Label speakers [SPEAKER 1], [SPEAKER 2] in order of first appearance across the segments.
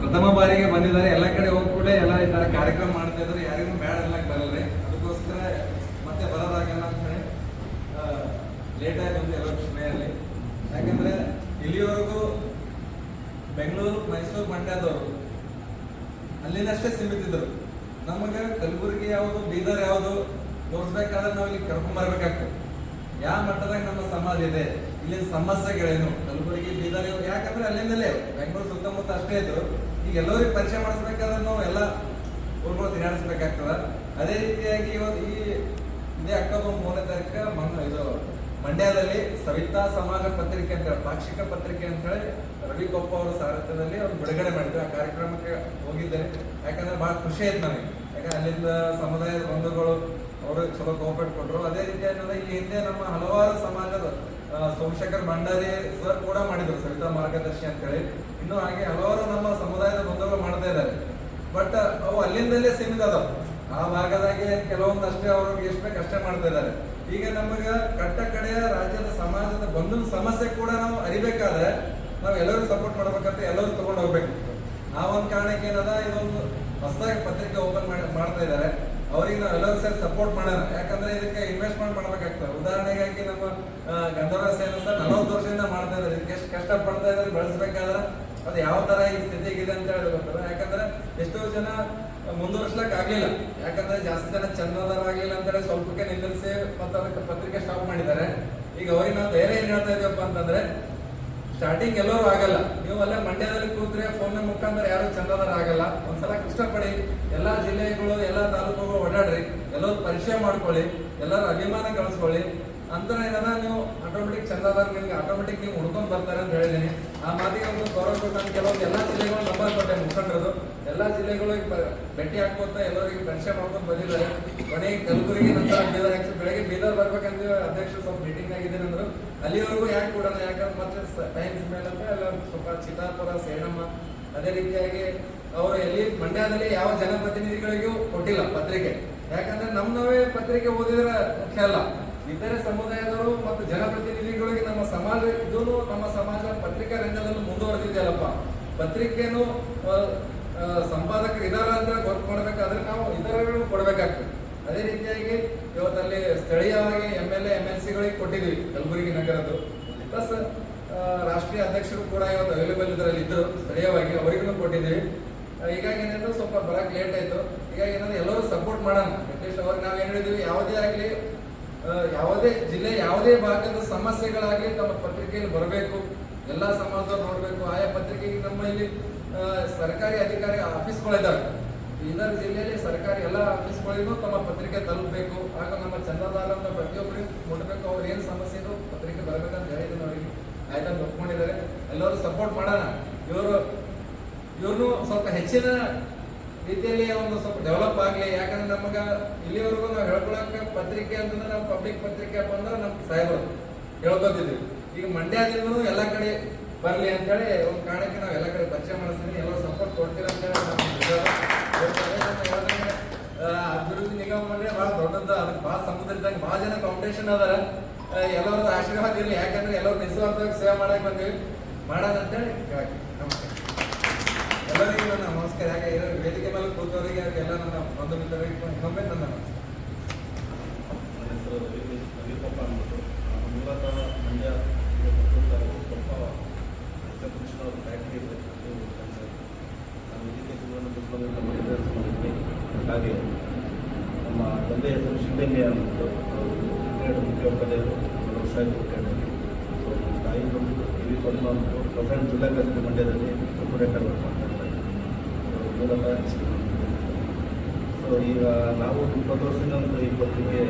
[SPEAKER 1] ಪ್ರಥಮ ಬಾರಿಗೆ ಬಂದಿದ್ದಾರೆ. ಎಲ್ಲ ಕಡೆ ಹೋಗಿ ಕೂಡ ಎಲ್ಲ ಈ ತರ ಕಾರ್ಯಕ್ರಮ ಮಾಡ್ತಾ ಇದ್ದಾರೆ. ಯಾರಿಗೂ ಬೇಡ ಅನ್ನಕ್ ಬರಲ್ರಿ. ಅದಕ್ಕೋಸ್ಕರ ಮತ್ತೆ ಬರೋದಾಗಲ್ಲ ಅಂತ ಹೇಳಿ ಲೇಟ್ ಆಗಿ ಬಂದು ಎಲ್ಲರೂ ಕ್ಷಮೆಯಲ್ಲಿ. ಯಾಕಂದ್ರೆ ಇಲ್ಲಿವರೆಗೂ ಬೆಂಗಳೂರು, ಮೈಸೂರು, ಮಂಡ್ಯದವರು ಅಲ್ಲಿನಷ್ಟೇ ಸೀಮಿತ ಇದ್ರು. ನಮಗೆ ಕಲಬುರಗಿ ಯಾವುದು, ಬೀದರ್ ಯಾವುದು ತೋರಿಸ್ಬೇಕಾದ್ರೆ ನಾವು ಇಲ್ಲಿ ಕರ್ಕೊಂಡ್ ಬರ್ಬೇಕಾಗ್ತದೆ. ಯಾವ ಮಟ್ಟದಾಗ ನಮ್ಮ ಸಮಾಜ ಇದೆ, ಇಲ್ಲಿನ ಸಮಸ್ಯೆಗಳೇನು, ಕಲಬುರಗಿ, ಬೀದರ್, ಯಾಕಂದ್ರೆ ಅಲ್ಲಿಂದಲೇ ಬೆಂಗಳೂರು ಸುತ್ತಮುತ್ತ ಅಷ್ಟೇ ಇದ್ರು. ಈಗ ಎಲ್ಲರಿಗೂ ಪರಿಚಯ ಮಾಡಿಸ್ಬೇಕಾದ್ರೆ ನಾವು ಎಲ್ಲ ಊರುಗಳು ತಿರುಗಾಡಿಸ್ಬೇಕಾಗ್ತದ. ಅದೇ ರೀತಿಯಾಗಿ ಇವತ್ತು ಇದೇ ಅಕ್ಟೋಬರ್ 3ನೇ ತಾರೀಕು ಇದು ಮಂಡ್ಯದಲ್ಲಿ ಸವಿತಾ ಸಮಾಜ ಪತ್ರಿಕೆ ಅಂತ ಹೇಳಿ, ಪಾಕ್ಷಿಕ ಪತ್ರಿಕೆ ಅಂತ ಹೇಳಿ ರವಿ ಕೊಪ್ಪ ಅವರ ಸಾರಥ್ಯದಲ್ಲಿ ಅವ್ರು ಬಿಡುಗಡೆ ಮಾಡಿದ್ರು. ಆ ಕಾರ್ಯಕ್ರಮಕ್ಕೆ ಹೋಗಿದ್ದೇನೆ. ಯಾಕಂದ್ರೆ ಬಹಳ ಖುಷಿ ಆಯ್ತು ನನಗೆ. ಯಾಕಂದ್ರೆ ಅಲ್ಲಿಂದ ಸಮುದಾಯದ ಬಂಧುಗಳು ಅವರು ಚಲೋ ಕೋಪರೇಟ್ ಕೊಟ್ಟರು. ಅದೇ ರೀತಿಯಾಗಿ ಈ ಹಿಂದೆ ನಮ್ಮ ಹಲವಾರು ಸಮಾಜದ ಸೋಮಶೇಖರ್ ಭಂಡಾರಿ ಸರ್ ಕೂಡ ಮಾಡಿದ್ರು ಸವಿತಾ ಮಾರ್ಗದರ್ಶಿ ಅಂತ ಹೇಳಿ. ಇನ್ನು ಹಾಗೆ ಹಲವಾರು ನಮ್ಮ ಸಮುದಾಯದ ಬಂಧುಗಳು ಮಾಡ್ತಾ ಇದ್ದಾರೆ. ಬಟ್ ಅವು ಅಲ್ಲಿಂದಲೇ ಸೀಮಿತ ಅದಾವ. ಆ ಭಾಗದಾಗೆ ಕೆಲವೊಂದಷ್ಟೇ ಅವ್ರಿಗೆ ಎಷ್ಟು ಬೇಕು ಅಷ್ಟೇ ಮಾಡ್ತಾ ಇದ್ದಾರೆ. ಈಗ ನಮಗೆ ಕಟ್ಟ ಕಡೆಯ ರಾಜ್ಯದ ಸಮಾಜದ ಬಂಧು ಸಮಸ್ಯೆ ಕೂಡ ನಾವು ಅರಿಬೇಕಾದ್ರೆ ನಾವು ಎಲ್ಲರೂ ಸಪೋರ್ಟ್ ಮಾಡ್ಬೇಕಂತ ಎಲ್ಲರೂ ತಗೊಂಡು ಹೋಗ್ಬೇಕು. ಆ ಒಂದು ಕಾರಣಕ್ಕೆ ಏನದ, ಇದೊಂದು ಹೊಸದಾಗಿ ಪತ್ರಿಕೆ ಓಪನ್ ಮಾಡ್ತಾ ಇದ್ದಾರೆ. ಅವ್ರಿಗೆ ನಾವು ಎಲ್ಲರೂ ಸೇರಿ ಸಪೋರ್ಟ್ ಮಾಡೋಣ. ಯಾಕಂದ್ರೆ ಇದಕ್ಕೆ ಇನ್ವೆಸ್ಟ್ಮೆಂಟ್ ಮಾಡ್ಬೇಕಾಗ್ತದೆ. ಉದಾಹರಣೆಗಾಗಿ ನಮ್ಮ ಗಂಧರ್ವ ಸೇನ ಸರ್ 40 ವರ್ಷದಿಂದ ಮಾಡ್ತಾ ಇದ್ದಾರೆ. ಇದಕ್ಕೆ ಎಷ್ಟು ಕಷ್ಟ ಪಡ್ತಾ ಇದ್ದಾರೆ ಬೆಳೆಸ್ಬೇಕಾದ್ರೆ, ಅದು ಯಾವ ತರ ಈ ಸ್ಥಿತಿಗಿದೆ ಅಂತ ಹೇಳಿ ಗೊತ್ತಲ್ಲ. ಯಾಕಂದ್ರೆ ಎಷ್ಟೋ ಜನ ಮುಂದುವರ್ಸ್ಲಕ್ ಆಗ್ಲಿಲ್ಲ. ಯಾಕಂದ್ರೆ ಜಾಸ್ತಿ ಜನ ಚಂದದಾರಾಗ್ಲಿಲ್ಲ ಅಂತೇಳಿ ಸ್ವಲ್ಪಕ್ಕೆ ನಿಲ್ಲಿಸಿ ಮತ್ತೆ ಅದಕ್ಕೆ ಪತ್ರಿಕೆ ಸ್ಟಾಪ್ ಮಾಡಿದ್ದಾರೆ. ಈಗ ಅವ್ರಿಗೆ ನಾವು ಬೇರೆ ಏನ್ ಹೇಳ್ತಾ ಇದೀವಪ್ಪ ಅಂತಂದ್ರೆ, ಸ್ಟಾರ್ಟಿಂಗ್ ಎಲ್ಲರೂ ಆಗಲ್ಲ. ನೀವು ಅಲ್ಲೇ ಮಂಡ್ಯದಲ್ಲಿ ಕೂತ್ರೆ ಫೋನ್ ಮುಖಾಂತರ ಯಾರು ಚಂದದಾರ ಆಗಲ್ಲ. ಒಂದ್ಸಲ ಕಷ್ಟಪಡಿ, ಎಲ್ಲಾ ಜಿಲ್ಲೆಗಳು, ಎಲ್ಲಾ ತಾಲೂಕುಗಳು ಓಡಾಡ್ರಿ, ಎಲ್ಲರೂ ಪರಿಚಯ ಮಾಡ್ಕೊಳ್ಳಿ, ಎಲ್ಲರೂ ಅಭಿಮಾನ ಗಳಿಸ್ಕೊಳ್ಳಿ. ಅಂತ ಏನದ ನೀವು ಆಟೋಮೆಟಿಕ್ ಚಂದಾದಾರ ನಿಮ್ಗೆ ಆಟೋಮೆಟಿಕ್ ನೀವು ಹುಡ್ಕೊಂಡ್ ಬರ್ತಾರೆ ಅಂತ ಹೇಳಿದೀನಿ. ಆ ಮಾತಿಗೆ ಒಂದು ಗೌರವ ಕೊಟ್ಟು ಕೆಲವೊಂದು ಎಲ್ಲಾ ಜಿಲ್ಲೆಗಳು ನಂಬರ್ ಕೊಟ್ಟೆ ಮುಖಂಡರದು. ಎಲ್ಲಾ ಜಿಲ್ಲೆಗಳಿಗೆ ಭೇಟಿ ಹಾಕೋತ ಎಲ್ಲರಿಗೆ ಪರಿಚಯ ಮಾಡ್ಕೊಂಡು ಬಂದಿದ್ದಾರೆ. ಕೊನೆಗೆ ಕಲಬುರಗಿ ನಂತರ ಬೀದರ್. ಬೆಳಗ್ಗೆ ಬೀದರ್ ಬರ್ಬೇಕಂತ ಅಧ್ಯಕ್ಷರು ಸ್ವಲ್ಪ ಮೀಟಿಂಗ್ ಆಗಿದ್ದೀನಿ ಅಂದ್ರು. ಅಲ್ಲಿವರೆಗೂ ಯಾಕೆ ಕೊಡೋಣ, ಯಾಕಂದ್ರೆ ಮತ್ತೆ ಟೈಮ್ಸ್ ಮೇಲೆ ಅಂತ ಎಲ್ಲ ಸ್ವಲ್ಪ ಚಿತ್ತಾಪುರ, ಸೇಡಮ್ಮ, ಅದೇ ರೀತಿಯಾಗಿ ಅವರು ಎಲ್ಲಿ ಮಂಡ್ಯದಲ್ಲಿ ಯಾವ ಜನಪ್ರತಿನಿಧಿಗಳಿಗೂ ಕೊಟ್ಟಿಲ್ಲ ಪತ್ರಿಕೆ. ಯಾಕಂದ್ರೆ ನಾವೇ ಪತ್ರಿಕೆ ಓದಿದ್ರೆ ಮುಖ್ಯ ಅಲ್ಲ, ಇತರೆ ಸಮುದಾಯದವರು ಮತ್ತು ಜನಪ್ರತಿನಿಧಿಗಳಿಗೆ ನಮ್ಮ ಸಮಾಜ ಇದೂ ನಮ್ಮ ಸಮಾಜ ಪತ್ರಿಕಾ ರಂಗದಲ್ಲೂ ಮುಂದುವರೆದಿದೆಯಲ್ಲಪ್ಪ. ಪತ್ರಿಕೆನು ಸಂಪಾದಕರು ಇದಾರ ಅಂತ ಗೊತ್ತು ಮಾಡಬೇಕಾದ್ರೆ ನಾವು ಇತರಗಳು ಕೊಡಬೇಕಾಗ್ತದೆ. ಅದೇ ರೀತಿಯಾಗಿ ಇವತ್ತಲ್ಲಿ ಸ್ಥಳೀಯವಾಗಿ MLA MLC ಗಳಿಗೆ ಕೊಟ್ಟಿದ್ವಿ ಕಲಬುರಗಿ ನಗರದ್ದು. ಪ್ಲಸ್ ರಾಷ್ಟ್ರೀಯ ಅಧ್ಯಕ್ಷರು ಕೂಡ ಇವತ್ತು ಅವೈಲೇಬಲ್ ಇದರಲ್ಲಿ ಇದ್ರು ಸ್ಥಳೀಯವಾಗಿ, ಅವರಿಗೂ ಕೊಟ್ಟಿದ್ದೀವಿ. ಹೀಗಾಗಿ ಏನಾದ್ರು ಸ್ವಲ್ಪ ಬರಕ್ ಲೇಟ್ ಆಯ್ತು. ಹೀಗಾಗಿ ಏನಾದ್ರು ಎಲ್ಲರೂ ಸಪೋರ್ಟ್ ಮಾಡೋಣ. ಅಟ್ಲೀಸ್ಟ್ ಅವ್ರಿಗೆ ನಾವು ಏನ್ ಹೇಳಿದ್ವಿ, ಯಾವುದೇ ಆಗಲಿ ಯಾವುದೇ ಜಿಲ್ಲೆ ಯಾವುದೇ ಭಾಗದ ಸಮಸ್ಯೆಗಳಾಗಲಿ ತಮ್ಮ ಪತ್ರಿಕೆಯಲ್ಲಿ ಬರಬೇಕು, ಎಲ್ಲಾ ಸಮಾಜದವ್ರು ನೋಡ್ಬೇಕು. ಆಯಾ ಪತ್ರಿಕೆಗೆ ನಮ್ಮ ಇಲ್ಲಿ ಸರ್ಕಾರಿ ಅಧಿಕಾರಿ ಆಫೀಸ್ಗಳಿದ್ದಾವೆ. ಬೀದರ್ ಜಿಲ್ಲೆಯಲ್ಲಿ ಸರ್ಕಾರಿ ಎಲ್ಲ ಆಫೀಸ್ಗಳಿಗೂ ತಮ್ಮ ಪತ್ರಿಕೆ ತಲುಪಬೇಕು. ಆಗ ನಮ್ಮ ಚಂದಾದಾರನ ಪ್ರತಿಯೊಬ್ಬರಿಗೂ ಮುಟ್ಟಬೇಕು. ಅವ್ರು ಏನು ಸಮಸ್ಯೆ ಇದ್ರು ಪತ್ರಿಕೆ ಬರಬೇಕಂತ ಹೇಳಿದ್ರು. ಅವರಿಗೆ ಆಯ್ತಾ ಒಪ್ಕೊಂಡಿದ್ದಾರೆ. ಎಲ್ಲರೂ ಸಪೋರ್ಟ್ ಮಾಡೋಣ. ಇವ್ರನ್ನು ಸ್ವಲ್ಪ ಹೆಚ್ಚಿನ ರೀತಿಯಲ್ಲಿ ಒಂದು ಸ್ವಲ್ಪ ಡೆವಲಪ್ ಆಗಲಿ. ಯಾಕಂದ್ರೆ ನಮಗ ಇಲ್ಲಿವರೆಗೂ ನಾವು ಹೇಳ್ಕೊಳಕ ಪತ್ರಿಕೆ ಅಂತಂದ್ರೆ ನಾವು ಪಬ್ಲಿಕ್ ಪತ್ರಿಕೆ ಬಂದ್ರೆ ನಮ್ಗೆ ಸಾಹೇಬರು ಹೇಳ್ಕೊತಿದ್ವಿ. ಈಗ ಮಂಡ್ಯದಿಂದನೂ ಎಲ್ಲ ಕಡೆ ಬರ್ಲಿ ಅಂತೇಳಿ ಒಂದು ಕಾರಣಕ್ಕೆ ನಾವು ಎಲ್ಲ ಕಡೆ ಪರಿಚಯ ಮಾಡಿಸ್ತೀನಿ. ಎಲ್ಲರೂ ಸಪೋರ್ಟ್ ಕೊಡ್ತೀರ ಅಂತೇಳಿ ಅಭಿವೃದ್ಧಿ ನಿಗಮ ಅಂದ್ರೆ ಬಹಳ ದೊಡ್ಡದ. ಅದಕ್ಕೆ ಬಹಳ ಸಮುದ್ರದಾಗ ಬಹಳ ಜನ ಕಾಂಪಿಟೇಷನ್ ಅದಾರ. ಎಲ್ಲರೂ ಆಶೀರ್ವಾದ ಇರಲಿ. ಯಾಕಂದ್ರೆ ಎಲ್ಲರೂ ನಿಸ್ವಾರ್ಥವಾಗಿ ಸೇವೆ ಮಾಡಕ್ ಬಂದೀವಿ, ಮಾಡೋಣ ಅಂತೇಳಿ ನಮಸ್ಕಾರ. ಎಲ್ಲರಿಗೂ ನನ್ನ ನಮಸ್ಕಾರ. ಯಾಕೆ ವೇದಿಕೆ ಮೇಲೆ ಕೂತವರಿಗೆ ಎಲ್ಲ ನನ್ನ ಬಂಧು ಮಿತ್ರರಿಗೆ ಇನ್ನೊಮ್ಮೆ ನನ್ನ ನಮಸ್ಕಾರ.
[SPEAKER 2] ನನ್ನ ಹೆಸರು ರವಿ ಕೊಪ್ಪ ಅಂದ್ಬಿಟ್ಟು. ಮೂಲತಃ ಮಂಡ್ಯ ಕೊಪ್ಪ ಕೃಷ್ಣ ಅವ್ರ ಫ್ಯಾಕ್ಟ್ರಿ ಇದೆ. ನಾನು ಎಜುಕೇಷನ್ ಡಿಪ್ಲೊಮೆಂಟ್ ಮಾಡಿದ್ದೆ. ಹಾಗೆ ನಮ್ಮ ತಂದೆ ಹೆಸರು ಶಿವಲಿಂಗ ಅಂದ್ಬಿಟ್ಟು ಮುಖ್ಯೋಪಾಧ್ಯಾಯರು 2 ವರ್ಷ ಆಯಿತು ರಿಟೈರ್ಡ್. ಸೊ ನಮ್ಮ ತಾಯಿ ಬಂದು ವಿ ಪದ್ಮ ಅಂದ್ಬಿಟ್ಟು ಪ್ರೆಸೆಂಟ್ ಜಿಲ್ಲಾ ಕಚೇರಿ ಮಂಡ್ಯದಲ್ಲಿ ಕಾರ್ಪೊರೇಟರ್ ವರ್ಕ್ ಮಾಡ್ತಾರೆ. ಮೂಲತಃ ಸೊ ಈಗ ನಾವು 20 ವರ್ಷದಿಂದ ಒಂದು ಈ ಪತ್ರಿಕೆ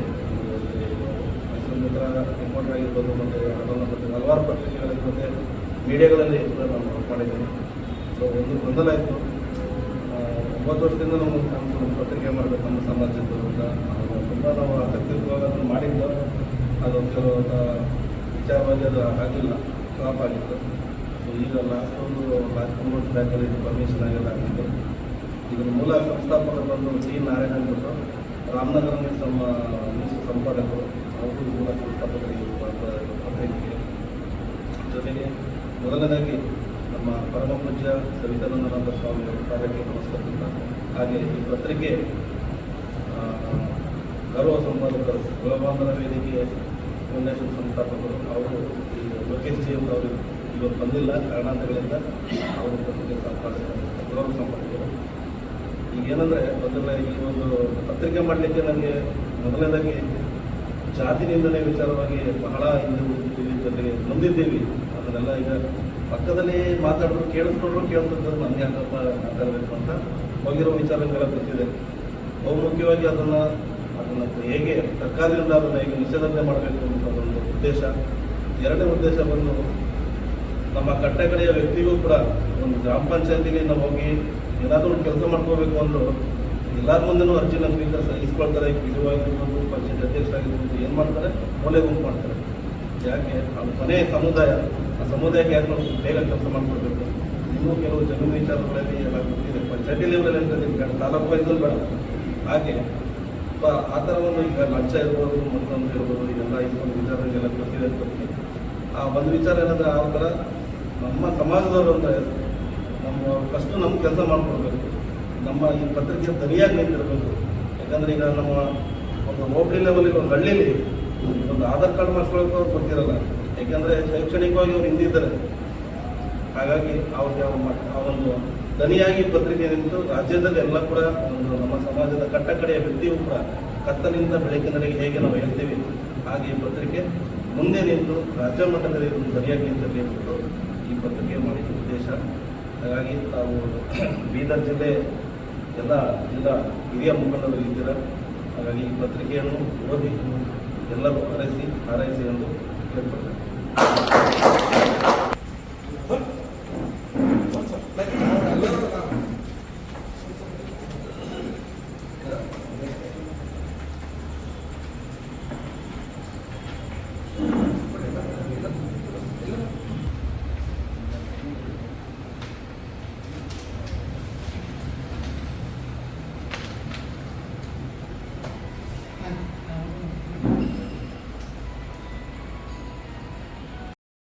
[SPEAKER 2] ಮೈಸೂರು ಮಿತ್ರ ರಿಪೋರ್ಟರ್ ಆಗಿರ್ಬೋದು, ಮತ್ತು ಅದನ್ನು ಮತ್ತು ಹಲವಾರು ಪತ್ರಿಕೆಗಳಲ್ಲಿ ಮತ್ತು ಮೀಡಿಯಾಗಳಲ್ಲಿ ನಾನು ವರ್ಕ್ ಮಾಡಿದ್ದೀನಿ. ಸೊ ಒಂದು ಗೊಂದಲ ಆಯಿತು. 9 ವರ್ಷದಿಂದ ನಮ್ಮ ಪತ್ರಿಕೆ ಮಾಡಬೇಕು ನಮ್ಮ ಸಮಾಜದ್ದು ಅಂತ ತುಂಬ ನಾವು ಆಸಕ್ತಿಯುತವಾಗಿ ಅದನ್ನು ಮಾಡಿದ್ದು. ಅದೊಂದು ಕೆಲವು ವಿಚಾರವಾಗಿ ಅದು ಆಗಲಿಲ್ಲ, ಫ್ಲಾಪ್ ಆಗಿತ್ತು. ಸೊ ಈಗ ಲಾಸ್ಟ್ 3 ವರ್ಷ ಬ್ಯಾಕಲ್ಲಿ ಇದು ಪರ್ಮಿಷನ್ ಆಗೆಲ್ಲ ಆಗಿತ್ತು. ಇದರ ಮೂಲ ಸಂಸ್ಥಾಪಕರು ಬಂದು ಟಿ ನಾರಾಯಣ ಅಂದ್ಬಿಟ್ಟು ರಾಮನಗರ ಸಂಪಾದಕರು, ಅವರು ಮೂಲ ಸಂಸ್ಥಾಪಕರಿಗೆ ಪತ್ರಿಕೆಗೆ. ಜೊತೆಗೆ ಮೊದಲನೇದಾಗಿ ನಮ್ಮ ನಮ್ಮ ಪರಮ ಪೂಜ್ಯ ಸವಿತಾನಂದನಾಥ ಸ್ವಾಮಿಯವರ ಕಾರ್ಯಕ್ಕೆ ನಮಸ್ಕರಿಸುತ್ತಾ, ಹಾಗೆ ಈ ಪತ್ರಿಕೆ ಗೌರವ ಸಂಪಾದಕರು ಕುಲಬಾಂಧವ ವೇದಿಕೆ ಫೌಂಡೇಶನ್ ಸಂಸ್ಥಾಪಕರು ಅವರು ಈ ಲೋಕೇಶ್ ಜಿ ಅವರು ಇವತ್ತು ಬಂದಿಲ್ಲ, ಕಾರಣಾಂತರಗಳಿಂದ ಅವರು ಪತ್ರಿಕೆ ಗೌರವ ಸಂಪಾದಕರು. ಈಗೇನೆಂದರೆ ಮೊದಲನೇ ಈ ಒಂದು ಪತ್ರಿಕೆ ಮಾಡಲಿಕ್ಕೆ ನನಗೆ ಮೊದಲನೇದಾಗಿ ಜಾತಿ ನಿಂದನೆ ವಿಚಾರವಾಗಿ ಬಹಳ ಹಿಂದೆ ಉಳಿದಿದ್ದೀವಿ, ಜೊತೆಗೆ ನೊಂದಿದ್ದೀವಿ. ಅದನ್ನೆಲ್ಲ ಈಗ ಪಕ್ಕದಲ್ಲಿ ಮಾತಾಡೋರು ಕೇಳಿಸ್ತಿದ್ರು ನನಗೆ ಯಾಕಪ್ಪ ಮಾತಾಡಬೇಕು ಅಂತ ಹೋಗಿರೋ ವಿಚಾರಗಳೆಲ್ಲ ಗೊತ್ತಿದೆ. ಬಹುಮುಖ್ಯವಾಗಿ ಅದನ್ನು ಹೇಗೆ ಸರ್ಕಾರದಿಂದ ಅದನ್ನು ಹೇಗೆ ನಿಷೇಧನೆ ಮಾಡಬೇಕು ಅಂತ ಒಂದು ಉದ್ದೇಶ. ಎರಡನೇ ಉದ್ದೇಶ ಬಂದು ನಮ್ಮ ಕಟ್ಟಕಡೆಯ ವ್ಯಕ್ತಿಗೂ ಕೂಡ ಒಂದು ಗ್ರಾಮ ಪಂಚಾಯತಿಗೆ ನಾವು ಹೋಗಿ ಏನಾದರೂ ಒಂದು ಕೆಲಸ ಮಾಡ್ಕೋಬೇಕು ಅಂದರು ಎಲ್ಲರ ಮುಂದೆನೂ ಅರ್ಜಿನ ಇಸ್ಕೊಳ್ತಾರೆ. ವಿಧವಾಗಿರ್ಬೋದು, ಪಂಚಾಯತ್ ಅಧ್ಯಕ್ಷ ಆಗಿರ್ಬೋದು, ಏನು ಮಾಡ್ತಾರೆ, ಮೂಲೆ ಗುಂಪು ಮಾಡ್ತಾರೆ. ಯಾಕೆ ಅದು ಮನೆ ಸಮುದಾಯ, ಆ ಸಮುದಾಯಕ್ಕೆ ಯಾಕೆ ನಾವು ಬೇಗ ಕೆಲಸ ಮಾಡ್ಕೊಳ್ಬೇಕು. ಇನ್ನೂ ಕೆಲವು ಜಮೀನು ವಿಚಾರಗಳಲ್ಲಿ ಎಲ್ಲ ಗೊತ್ತಿದೆ, ಪಂಚಾಯತಿ ಲೆವೆಲ್ ಅಂತ ತಾಲೂಕು ವೈಸಲ್ಲಿ ಬೇಡ. ಹಾಗೆ ಆ ಥರ ಒಂದು ಈಗ ಲಂಚ ಇರ್ಬೋದು, ಮತ್ತೊಂದು ಇರ್ಬೋದು, ಇದೆಲ್ಲ ಇದೊಂದು ವಿಚಾರಗಳಿಗೆಲ್ಲ ಗೊತ್ತಿದೆ ಅಂತ. ಆ ಒಂದು ವಿಚಾರ ಏನಂದರೆ ಆ ಥರ ನಮ್ಮ ಸಮಾಜದವರು ಅಂದರೆ ನಮ್ಮ ಫಸ್ಟು ನಮ್ಮ ಕೆಲಸ ಮಾಡ್ಕೊಡ್ಬೇಕು, ನಮ್ಮ ಈ ಪತ್ರಿಕೆ ಸರಿಯಾಗಿ ನಿಂತಿರಬೇಕು. ಯಾಕಂದರೆ ಈಗ ನಮ್ಮ ಒಂದು ಹೋಬಳಿ ಲೆವೆಲಿಗೆ ಒಂದು ಹಳ್ಳಿಲಿ ಒಂದು ಆಧಾರ್ ಕಾರ್ಡ್ ಮಾಡಿಸ್ಕೊಳ್ಳೋಕೆ ಅವ್ರು ಗೊತ್ತಿರಲ್ಲ. ಯಾಕೆಂದರೆ ಶೈಕ್ಷಣಿಕವಾಗಿ ಅವ್ರು ಹಿಂದಿದ್ದಾರೆ. ಹಾಗಾಗಿ ಅವ್ರಿಗೆ ಆ ಒಂದು ದನಿಯಾಗಿ ಪತ್ರಿಕೆ ನಿಂತು ರಾಜ್ಯದಲ್ಲಿ ಎಲ್ಲ ಕೂಡ ಒಂದು ನಮ್ಮ ಸಮಾಜದ ಕಟ್ಟಕಡೆಯ ವ್ಯಕ್ತಿಯೂ ಕೂಡ ಕತ್ತಲಿಂದ ಬೆಳಕಿನಡೆಗೆ ಹೇಗೆ ನಾವು ಹೇಳ್ತೀವಿ ಹಾಗೆ ಈ ಪತ್ರಿಕೆ ಮುಂದೆ ನಿಂತು ರಾಜ್ಯ ಮಟ್ಟದಲ್ಲಿ ಒಂದು ಸರಿಯಾಗಿ ನಿಂತಲ್ಲಿ ಬಿಟ್ಟು ಈ ಪತ್ರಿಕೆ ಮಾಡಿದ ಉದ್ದೇಶ. ಹಾಗಾಗಿ ತಾವು ಬೀದರ್ ಜಿಲ್ಲೆ ಎಲ್ಲ ಜಿಲ್ಲಾ ಹಿರಿಯ ಮುಖಂಡರು ಇದ್ದೀರ. ಹಾಗಾಗಿ ಈ ಪತ್ರಿಕೆಯನ್ನು ಓದಿ ಎಲ್ಲರೂ ಹಾರೈಸಿ ಎಂದು ಕೇಳ್ಕೊಳ್ತೇನೆ.